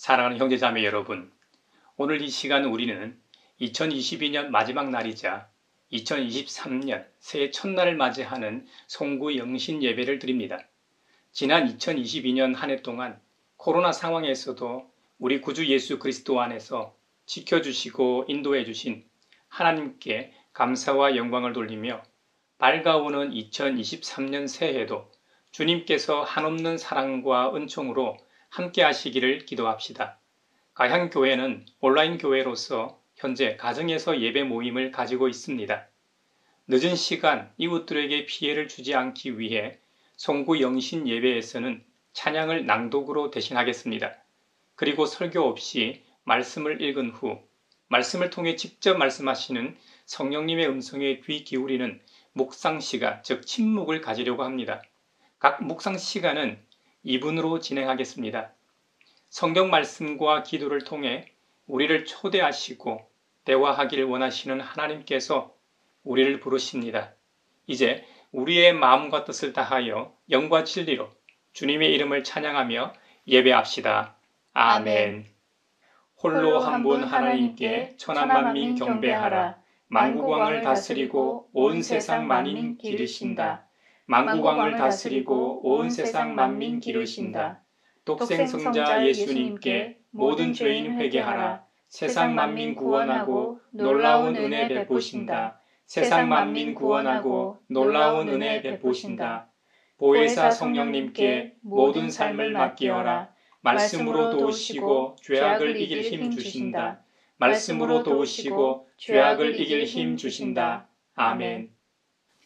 사랑하는 형제자매 여러분, 오늘 이 시간 우리는 2022년 마지막 날이자 2023년 새해 첫날을 맞이하는 송구 영신 예배를 드립니다. 지난 2022년 한 해 동안 코로나 상황에서도 우리 구주 예수 그리스도 안에서 지켜주시고 인도해 주신 하나님께 감사와 영광을 돌리며 밝아오는 2023년 새해에도 주님께서 한없는 사랑과 은총으로 함께 하시기를 기도합시다. 가향교회는 온라인 교회로서 현재 가정에서 예배 모임을 가지고 있습니다. 늦은 시간 이웃들에게 피해를 주지 않기 위해 송구 영신 예배에서는 찬양을 낭독으로 대신하겠습니다. 그리고 설교 없이 말씀을 읽은 후 말씀을 통해 직접 말씀하시는 성령님의 음성에 귀 기울이는 묵상 시간, 즉 침묵을 가지려고 합니다. 각 묵상 시간은 2분으로 진행하겠습니다. 성경 말씀과 기도를 통해 우리를 초대하시고 대화하기를 원하시는 하나님께서 우리를 부르십니다. 이제 우리의 마음과 뜻을 다하여 영과 진리로 주님의 이름을 찬양하며 예배합시다. 아멘. 홀로 한 분 하나님께 천한 만민 경배하라. 만국왕을 다스리고 온 세상 만민 기르신다. 만국왕을 다스리고 온 세상 만민 기르신다. 독생성자 예수님께 모든 죄인 회개하라. 세상 만민 구원하고 놀라운 은혜 베푸신다. 세상 만민 구원하고 놀라운 은혜 베푸신다. 보혜사 성령님께 모든 삶을 맡기어라. 말씀으로 도우시고 죄악을 이길 힘 주신다. 말씀으로 도우시고 죄악을 이길 힘 주신다. 아멘.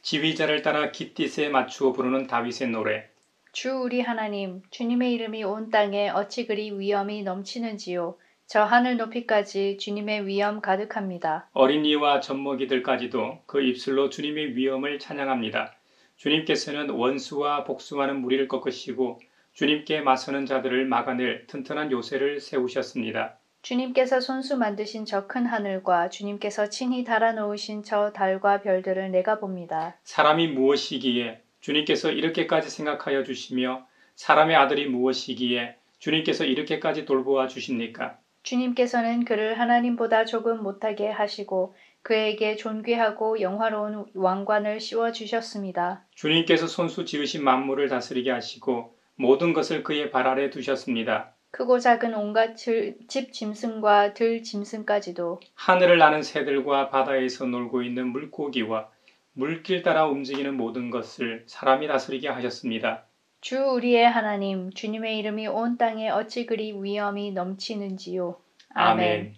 지휘자를 따라 깃딧에 맞추어 부르는 다윗의 노래. 주 우리 하나님, 주님의 이름이 온 땅에 어찌 그리 위엄이 넘치는지요. 저 하늘 높이까지 주님의 위엄 가득합니다. 어린이와 젖먹이들까지도 그 입술로 주님의 위엄을 찬양합니다. 주님께서는 원수와 복수하는 무리를 꺾으시고 주님께 맞서는 자들을 막아낼 튼튼한 요새를 세우셨습니다. 주님께서 손수 만드신 저 큰 하늘과 주님께서 친히 달아놓으신 저 달과 별들을 내가 봅니다. 사람이 무엇이기에 주님께서 이렇게까지 생각하여 주시며 사람의 아들이 무엇이기에 주님께서 이렇게까지 돌보아 주십니까? 주님께서는 그를 하나님보다 조금 못하게 하시고 그에게 존귀하고 영화로운 왕관을 씌워주셨습니다. 주님께서 손수 지으신 만물을 다스리게 하시고 모든 것을 그의 발 아래 두셨습니다. 크고 작은 온갖 집 짐승과 들 짐승까지도 하늘을 나는 새들과 바다에서 놀고 있는 물고기와 물길 따라 움직이는 모든 것을 사람이 다스리게 하셨습니다. 주 우리의 하나님, 주님의 이름이 온 땅에 어찌 그리 위엄이 넘치는지요. 아멘.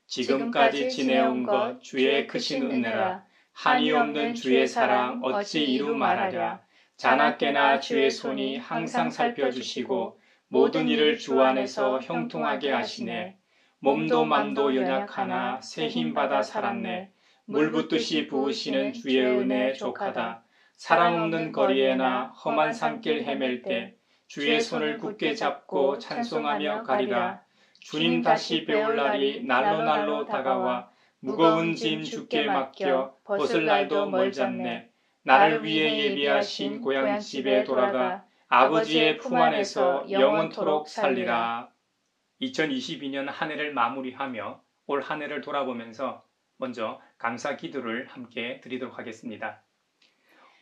지금까지 지내온 것 주의 크신 은혜라. 한이 없는 주의 사랑 어찌 이루 말하랴. 자나깨나 주의 손이 항상 살펴주시고 모든 일을 주 안에서 형통하게 하시네. 몸도 맘도 연약하나 새 힘 받아 살았네. 물 붓듯이 부으시는 주의 은혜 족하다. 사람 없는 거리에나 험한 산길 헤맬 때 주의 손을 굳게 잡고 찬송하며 가리라. 주님 다시 배울 날이 날로 다가와 무거운 짐 주께 맡겨 벗을 날도 멀잖네. 나를 위해 예비하신 고향집에 돌아가 아버지의 품 안에서 영원토록 살리라. 2022년 한 해를 마무리하며 올 한 해를 돌아보면서 먼저 감사 기도를 함께 드리도록 하겠습니다.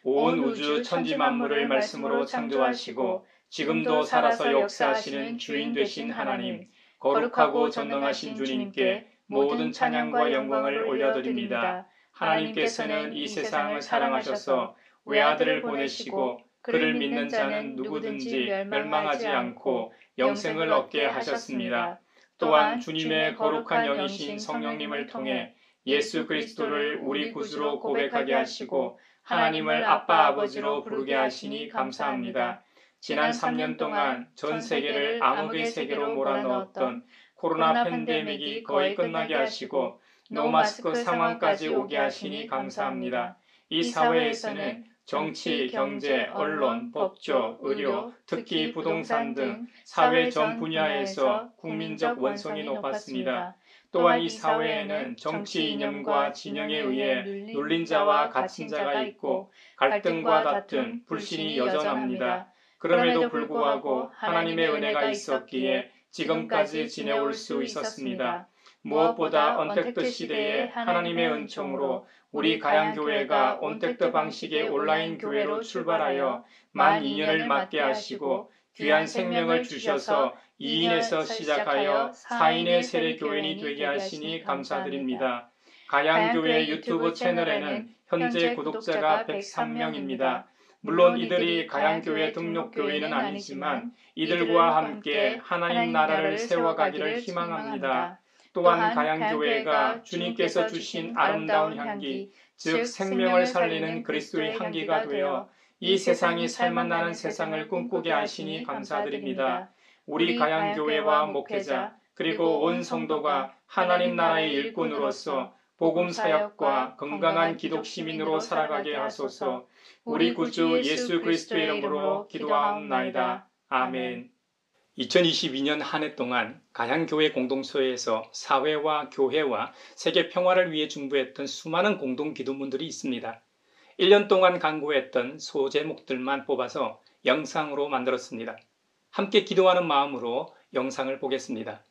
온 우주 천지 만물을 말씀으로 창조하시고 지금도 살아서 역사하시는 주인 되신 하나님, 거룩하고 전능하신 주님께 모든 찬양과 영광을 올려드립니다. 하나님께서는 이 세상을 사랑하셔서 외아들을 보내시고 그를 믿는 자는 누구든지 멸망하지 않고 영생을 얻게 하셨습니다. 또한 주님의 거룩한 영이신 성령님을 통해 예수 그리스도를 우리 구주로 고백하게 하시고 하나님을 아빠 아버지로 부르게 하시니 감사합니다. 지난 3년 동안 전 세계를 암흑의 세계로 몰아넣었던 코로나 팬데믹이 거의 끝나게 하시고 노마스크 상황까지 오게 하시니 감사합니다. 이 사회에서는 정치, 경제, 언론, 법조, 의료, 특히 부동산 등 사회 전 분야에서 국민적 원성이 높았습니다. 또한 이 사회에는 정치 이념과 진영에 의해 눌린 자와 갇힌 자가 있고 갈등과 다툼, 불신이 여전합니다. 그럼에도 불구하고 하나님의 은혜가 있었기에 지금까지 지내올 수 있었습니다. 무엇보다 언택트 시대에 하나님의 은총으로 우리 가양교회가 온택트 방식의 온라인 교회로 출발하여 만 2년을 맞게 하시고 귀한 생명을 주셔서 2인에서 시작하여 4인의 세례교인이 되게 하시니 감사드립니다. 가양교회 유튜브 채널에는 현재 구독자가 103명입니다. 물론 이들이 가양교회 등록교회는 아니지만 이들과 함께 하나님 나라를 세워가기를 희망합니다. 또한 가양교회가 주님께서 주신 아름다운 향기, 즉 생명을 살리는 그리스도의 향기가 되어 이 세상이 살맛나는 세상을 꿈꾸게 하시니 감사드립니다. 우리 가양교회와 목회자 그리고 온 성도가 하나님 나라의 일꾼으로서 복음 사역과 건강한 기독 시민으로 살아가게 하소서. 우리 구주 예수 그리스도의 이름으로 기도하옵나이다. 아멘. 2022년 한 해 동안 가양교회 공동소회에서 사회와 교회와 세계 평화를 위해 중보했던 수많은 공동 기도문들이 있습니다. 1년 동안 간구했던 소제목들만 뽑아서 영상으로 만들었습니다. 함께 기도하는 마음으로 영상을 보겠습니다.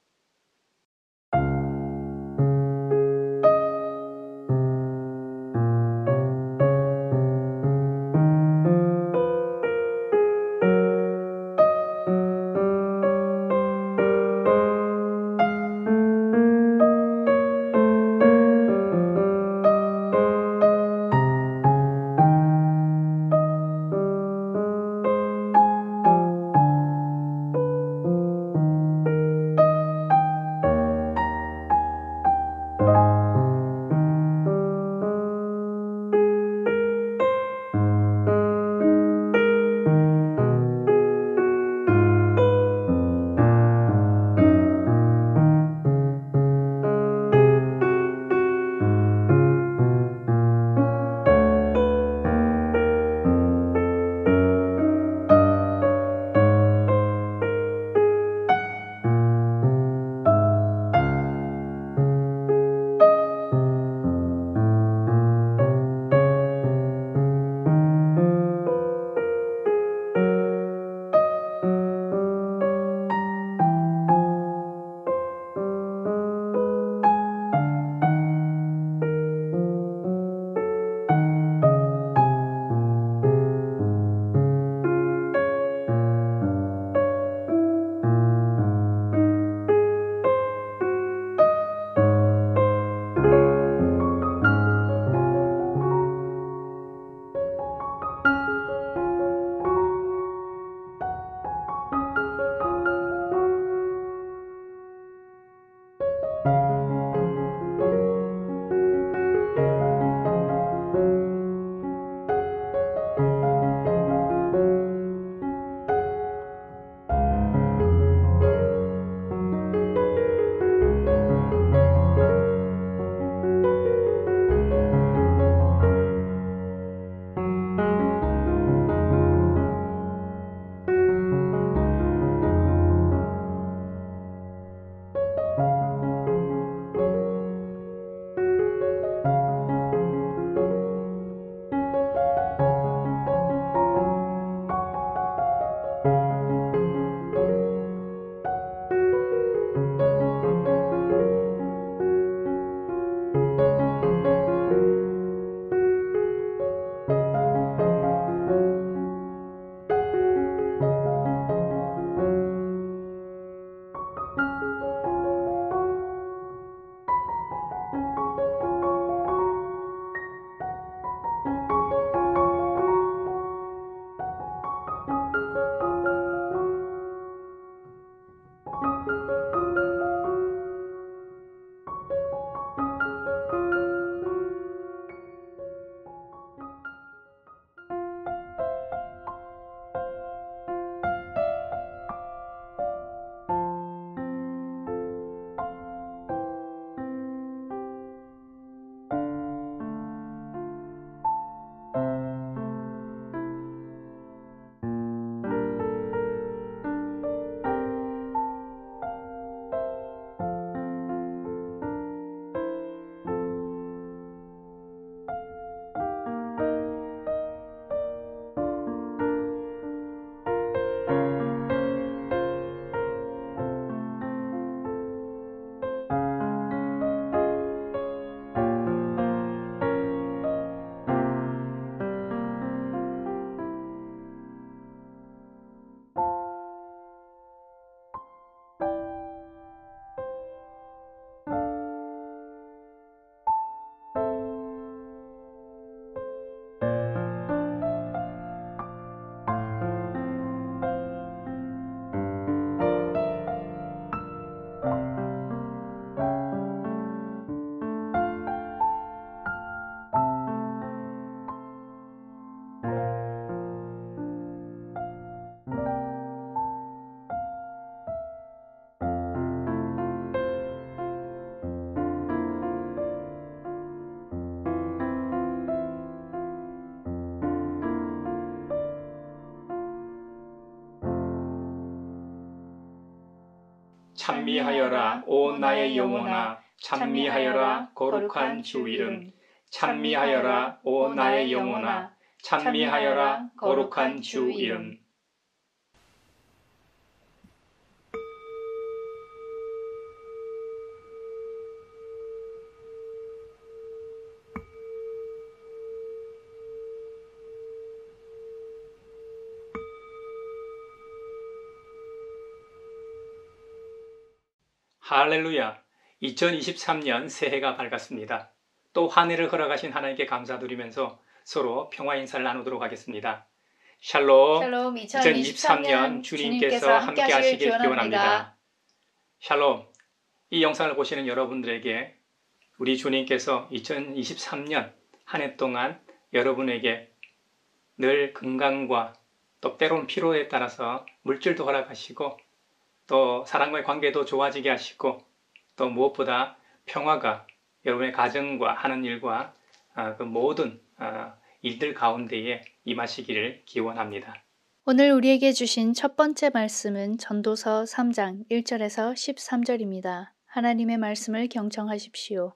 찬미하여라 오 나의 영혼아 찬미하여라 거룩한 주 이름. 찬미하여라 오 나의 영혼아 찬미하여라 거룩한 주 이름. 할렐루야! 2023년 새해가 밝았습니다. 또 한 해를 허락하신 하나님께 감사드리면서 서로 평화 인사를 나누도록 하겠습니다. 샬롬! 샬롬, 2023년 주님께서 함께 하시길 기원합니다. 샬롬! 이 영상을 보시는 여러분들에게 우리 주님께서 2023년 한 해 동안 여러분에게 늘 건강과 또 때론 피로에 따라서 물질도 허락하시고 또 사람과의 관계도 좋아지게 하시고 또 무엇보다 평화가 여러분의 가정과 하는 일과 그 모든 일들 가운데에 임하시기를 기원합니다. 오늘 우리에게 주신 첫 번째 말씀은 전도서 3장 1절에서 13절입니다. 하나님의 말씀을 경청하십시오.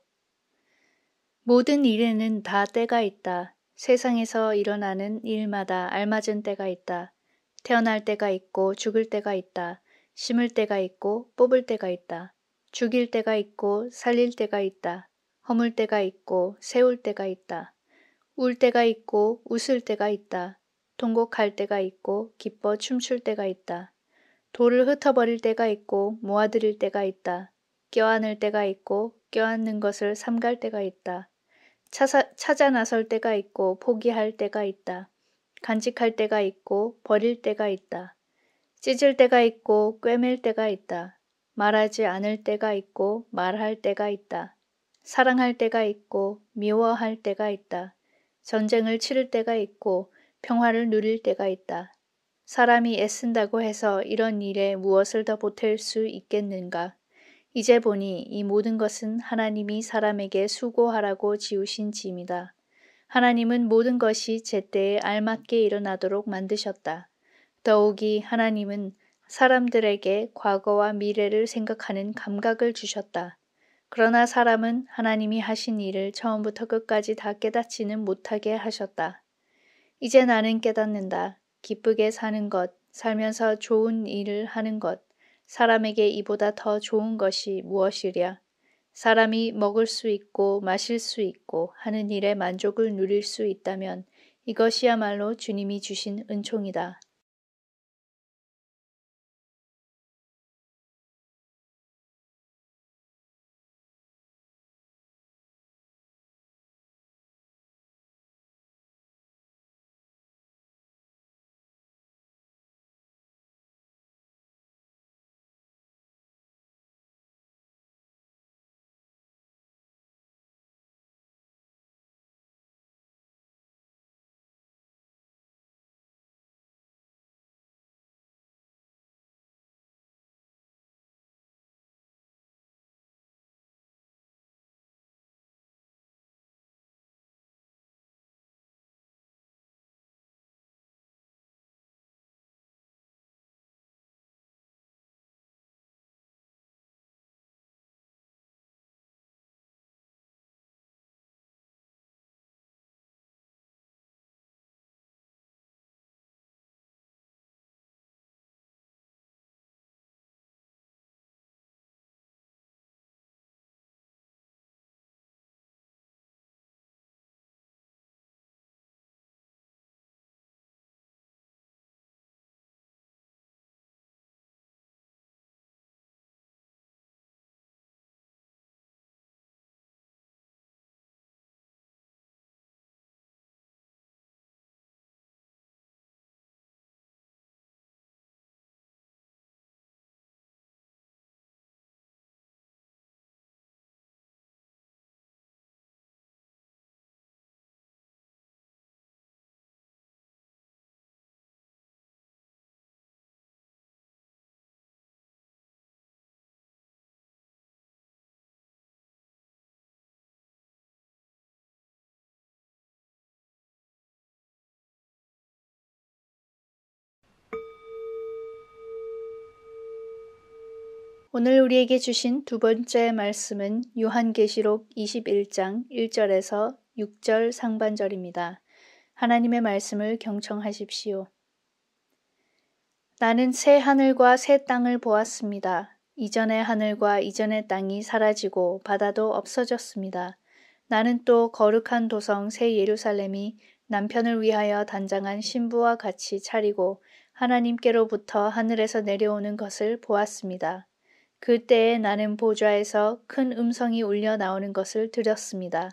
모든 일에는 다 때가 있다. 세상에서 일어나는 일마다 알맞은 때가 있다. 태어날 때가 있고 죽을 때가 있다. 심을 때가 있고 뽑을 때가 있다. 죽일 때가 있고 살릴 때가 있다. 허물 때가 있고 세울 때가 있다. 울 때가 있고 웃을 때가 있다. 통곡할 때가 있고 기뻐 춤출 때가 있다. 돌을 흩어버릴 때가 있고 모아들일 때가 있다. 껴안을 때가 있고 껴안는 것을 삼갈 때가 있다. 찾아 나설 때가 있고 포기할 때가 있다. 간직할 때가 있고 버릴 때가 있다. 찢을 때가 있고 꿰맬 때가 있다. 말하지 않을 때가 있고 말할 때가 있다. 사랑할 때가 있고 미워할 때가 있다. 전쟁을 치를 때가 있고 평화를 누릴 때가 있다. 사람이 애쓴다고 해서 이런 일에 무엇을 더 보탤 수 있겠는가? 이제 보니 이 모든 것은 하나님이 사람에게 수고하라고 지으신 짐이다. 하나님은 모든 것이 제때에 알맞게 일어나도록 만드셨다. 더욱이 하나님은 사람들에게 과거와 미래를 생각하는 감각을 주셨다. 그러나 사람은 하나님이 하신 일을 처음부터 끝까지 다 깨닫지는 못하게 하셨다. 이제 나는 깨닫는다. 기쁘게 사는 것, 살면서 좋은 일을 하는 것, 사람에게 이보다 더 좋은 것이 무엇이랴. 사람이 먹을 수 있고 마실 수 있고 하는 일에 만족을 누릴 수 있다면 이것이야말로 주님이 주신 은총이다. 오늘 우리에게 주신 두 번째 말씀은 요한계시록 21장 1절에서 6절 상반절입니다. 하나님의 말씀을 경청하십시오. 나는 새 하늘과 새 땅을 보았습니다. 이전의 하늘과 이전의 땅이 사라지고 바다도 없어졌습니다. 나는 또 거룩한 도성 새 예루살렘이 남편을 위하여 단장한 신부와 같이 차리고 하나님께로부터 하늘에서 내려오는 것을 보았습니다. 그때에 나는 보좌에서 큰 음성이 울려 나오는 것을 들었습니다.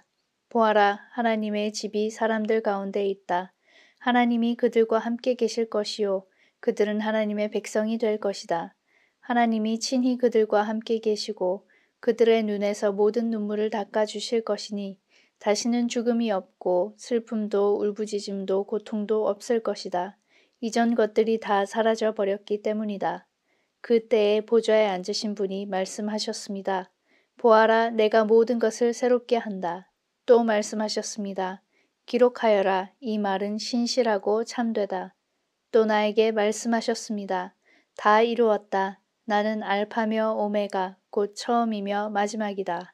보아라, 하나님의 집이 사람들 가운데 있다. 하나님이 그들과 함께 계실 것이요. 그들은 하나님의 백성이 될 것이다. 하나님이 친히 그들과 함께 계시고 그들의 눈에서 모든 눈물을 닦아주실 것이니 다시는 죽음이 없고 슬픔도 울부짖음도 고통도 없을 것이다. 이전 것들이 다 사라져 버렸기 때문이다. 그때에 보좌에 앉으신 분이 말씀하셨습니다. 보아라, 내가 모든 것을 새롭게 한다. 또 말씀하셨습니다. 기록하여라. 이 말은 신실하고 참되다. 또 나에게 말씀하셨습니다. 다 이루었다. 나는 알파며 오메가, 곧 처음이며 마지막이다.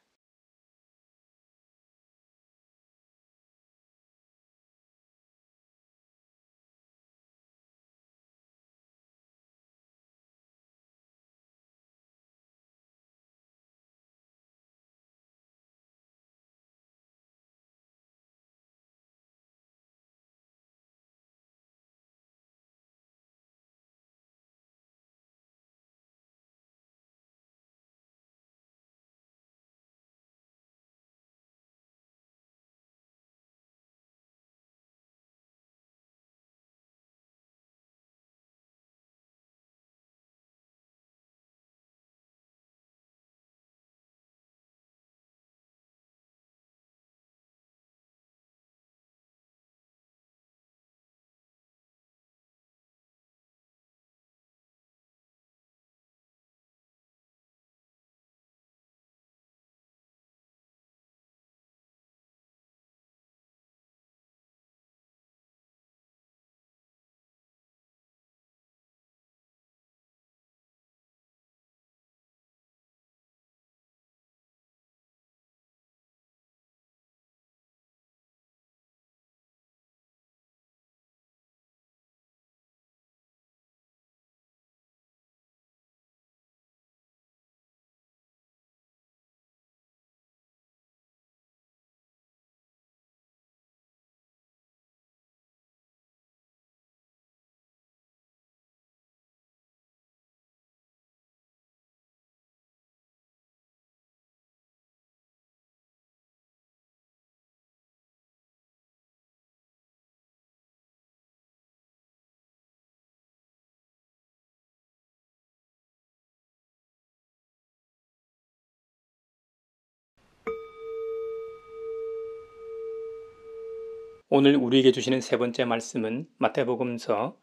오늘 우리에게 주시는 세 번째 말씀은 마태복음서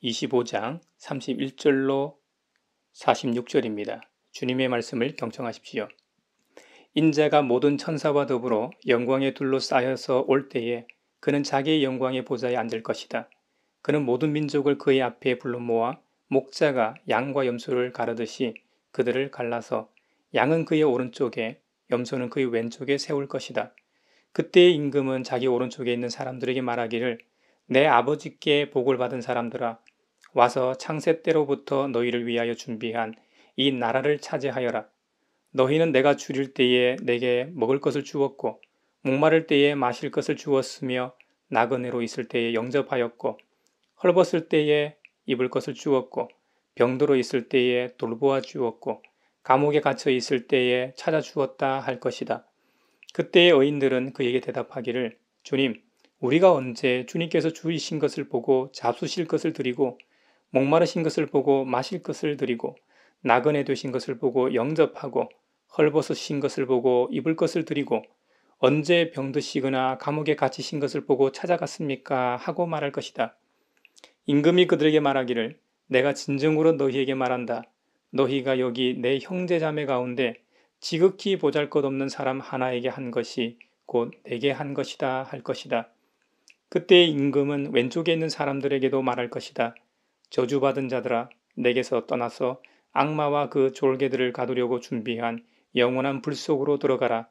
25장 31절로 46절입니다. 주님의 말씀을 경청하십시오. 인자가 모든 천사와 더불어 영광에 둘러싸여서 올 때에 그는 자기의 영광의 보좌에 앉을 것이다. 그는 모든 민족을 그의 앞에 불러 모아 목자가 양과 염소를 가르듯이 그들을 갈라서 양은 그의 오른쪽에 염소는 그의 왼쪽에 세울 것이다. 그때의 임금은 자기 오른쪽에 있는 사람들에게 말하기를 내 아버지께 복을 받은 사람들아 와서 창세 때로부터 너희를 위하여 준비한 이 나라를 차지하여라. 너희는 내가 줄일 때에 내게 먹을 것을 주었고 목마를 때에 마실 것을 주었으며 나그네로 있을 때에 영접하였고 헐벗을 때에 입을 것을 주었고 병들어 있을 때에 돌보아 주었고 감옥에 갇혀 있을 때에 찾아 주었다 할 것이다. 그때의 의인들은 그에게 대답하기를 주님, 우리가 언제 주님께서 주이신 것을 보고 잡수실 것을 드리고 목마르신 것을 보고 마실 것을 드리고 나그네 되신 것을 보고 영접하고 헐벗으신 것을 보고 입을 것을 드리고 언제 병드시거나 감옥에 갇히신 것을 보고 찾아갔습니까? 하고 말할 것이다. 임금이 그들에게 말하기를 내가 진정으로 너희에게 말한다. 너희가 여기 내 형제 자매 가운데 지극히 보잘것없는 사람 하나에게 한 것이 곧 내게 한 것이다 할 것이다. 그때 임금은 왼쪽에 있는 사람들에게도 말할 것이다. 저주받은 자들아 내게서 떠나서 악마와 그 졸개들을 가두려고 준비한 영원한 불 속으로 들어가라.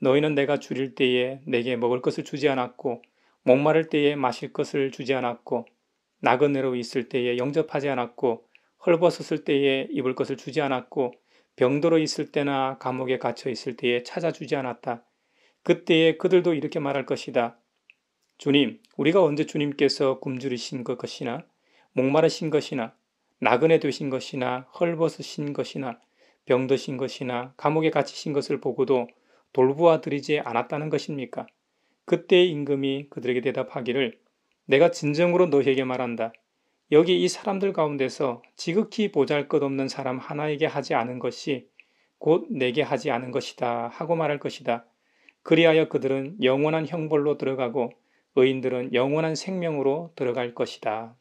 너희는 내가 줄일 때에 내게 먹을 것을 주지 않았고 목마를 때에 마실 것을 주지 않았고 나그네로 있을 때에 영접하지 않았고 헐벗었을 때에 입을 것을 주지 않았고 병들어 있을 때나 감옥에 갇혀 있을 때에 찾아주지 않았다. 그때에 그들도 이렇게 말할 것이다. 주님, 우리가 언제 주님께서 굶주리신 것이나 목마르신 것이나 나그네 되신 것이나 헐벗으신 것이나 병드신 것이나 감옥에 갇히신 것을 보고도 돌보아 드리지 않았다는 것입니까? 그때의 임금이 그들에게 대답하기를 내가 진정으로 너희에게 말한다. 여기 이 사람들 가운데서 지극히 보잘것없는 사람 하나에게 하지 않은 것이 곧 내게 하지 않은 것이다 하고 말할 것이다. 그리하여 그들은 영원한 형벌로 들어가고 의인들은 영원한 생명으로 들어갈 것이다.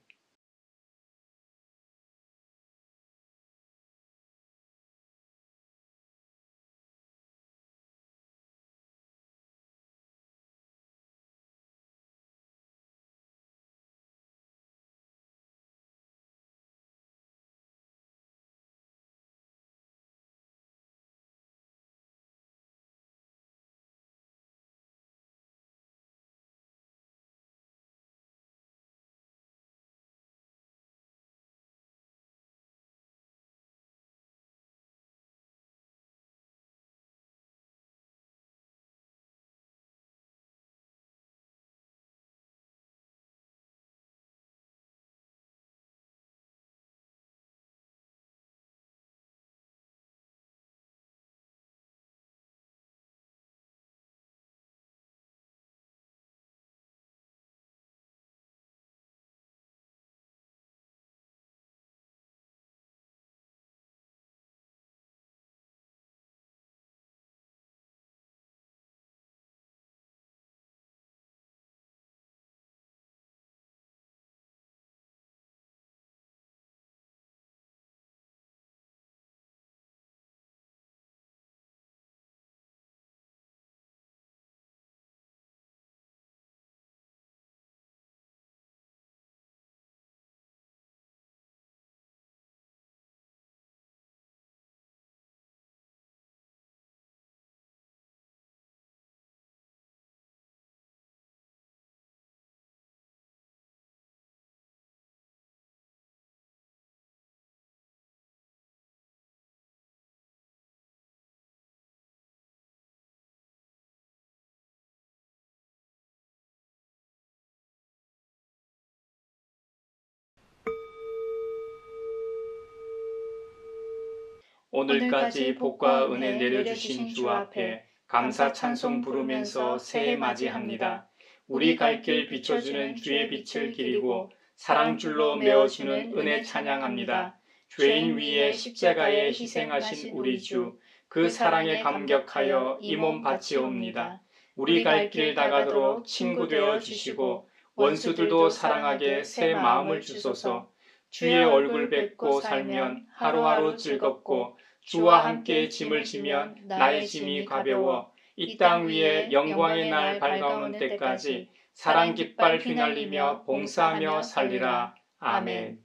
오늘까지 복과 은혜 내려주신 주 앞에 감사 찬송 부르면서 새해 맞이합니다. 우리 갈 길 비춰주는 주의 빛을 기리고 사랑줄로 메어주는 은혜 찬양합니다. 죄인 위에 십자가에 희생하신 우리 주, 그 사랑에 감격하여 이 몸 바치옵니다. 우리 갈 길 다가도록 친구 되어 주시고 원수들도 사랑하게 새 마음을 주소서. 주의 얼굴 뵙고 살면 하루하루 즐겁고 주와 함께 짐을 지면 나의 짐이 가벼워 이 땅 위에 영광의 날 밝아오는 때까지 사랑 깃발 휘날리며 봉사하며 살리라. 아멘.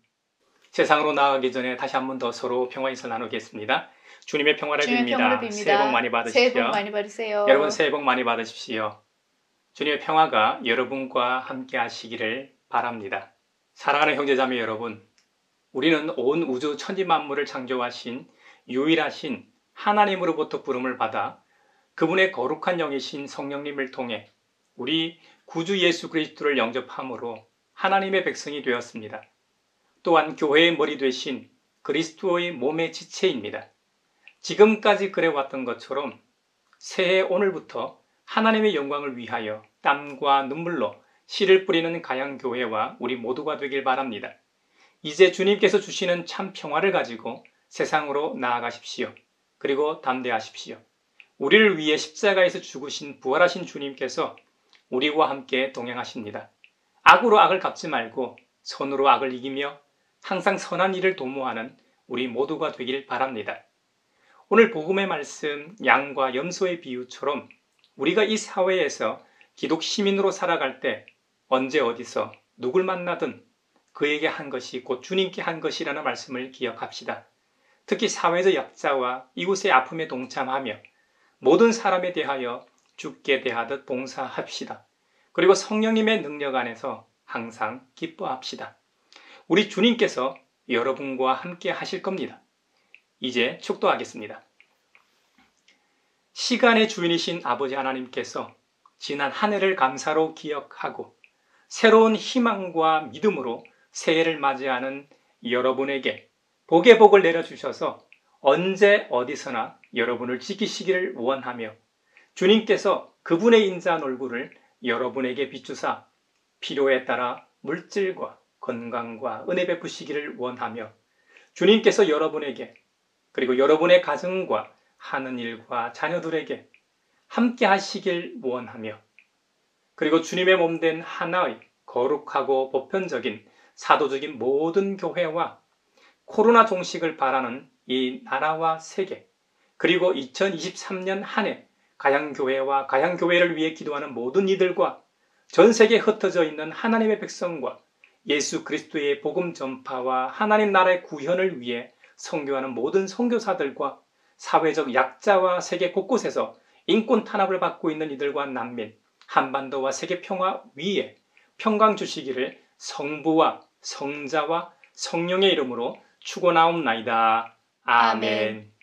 세상으로 나아가기 전에 다시 한 번 더 서로 평화 인사 나누겠습니다. 주님의 평화를 빕니다. 새해 복 많이 받으십시오. 새해 복 많이 받으세요. 여러분 새해 복 많이 받으십시오. 주님의 평화가 여러분과 함께 하시기를 바랍니다. 사랑하는 형제자매 여러분, 우리는 온 우주 천지만물을 창조하신 유일하신 하나님으로부터 부름을 받아 그분의 거룩한 영이신 성령님을 통해 우리 구주 예수 그리스도를 영접함으로 하나님의 백성이 되었습니다. 또한 교회의 머리 되신 그리스도의 몸의 지체입니다. 지금까지 그래왔던 것처럼 새해 오늘부터 하나님의 영광을 위하여 땀과 눈물로 씨를 뿌리는 가양교회와 우리 모두가 되길 바랍니다. 이제 주님께서 주시는 참 평화를 가지고 세상으로 나아가십시오. 그리고 담대하십시오. 우리를 위해 십자가에서 죽으신 부활하신 주님께서 우리와 함께 동행하십니다. 악으로 악을 갚지 말고 선으로 악을 이기며 항상 선한 일을 도모하는 우리 모두가 되길 바랍니다. 오늘 복음의 말씀 양과 염소의 비유처럼 우리가 이 사회에서 기독 시민으로 살아갈 때 언제 어디서 누굴 만나든 그에게 한 것이 곧 주님께 한 것이라는 말씀을 기억합시다. 특히 사회적 약자와 이웃의 아픔에 동참하며 모든 사람에 대하여 주께 대하듯 봉사합시다. 그리고 성령님의 능력 안에서 항상 기뻐합시다. 우리 주님께서 여러분과 함께 하실 겁니다. 이제 축도하겠습니다. 시간의 주인이신 아버지 하나님께서 지난 한 해를 감사로 기억하고 새로운 희망과 믿음으로 새해를 맞이하는 여러분에게 복의 복을 내려주셔서 언제 어디서나 여러분을 지키시기를 원하며 주님께서 그분의 인자한 얼굴을 여러분에게 비추사 필요에 따라 물질과 건강과 은혜 베푸시기를 원하며 주님께서 여러분에게 그리고 여러분의 가정과 하는 일과 자녀들에게 함께 하시길 원하며 그리고 주님의 몸된 하나의 거룩하고 보편적인 사도적인 모든 교회와 코로나 종식을 바라는 이 나라와 세계 그리고 2023년 한 해 가양교회와 가양교회를 위해 기도하는 모든 이들과 전 세계에 흩어져 있는 하나님의 백성과 예수 그리스도의 복음 전파와 하나님 나라의 구현을 위해 선교하는 모든 선교사들과 사회적 약자와 세계 곳곳에서 인권 탄압을 받고 있는 이들과 난민, 한반도와 세계 평화 위에 평강 주시기를 성부와 성자와 성령의 이름으로 축원하옵나이다. 아멘.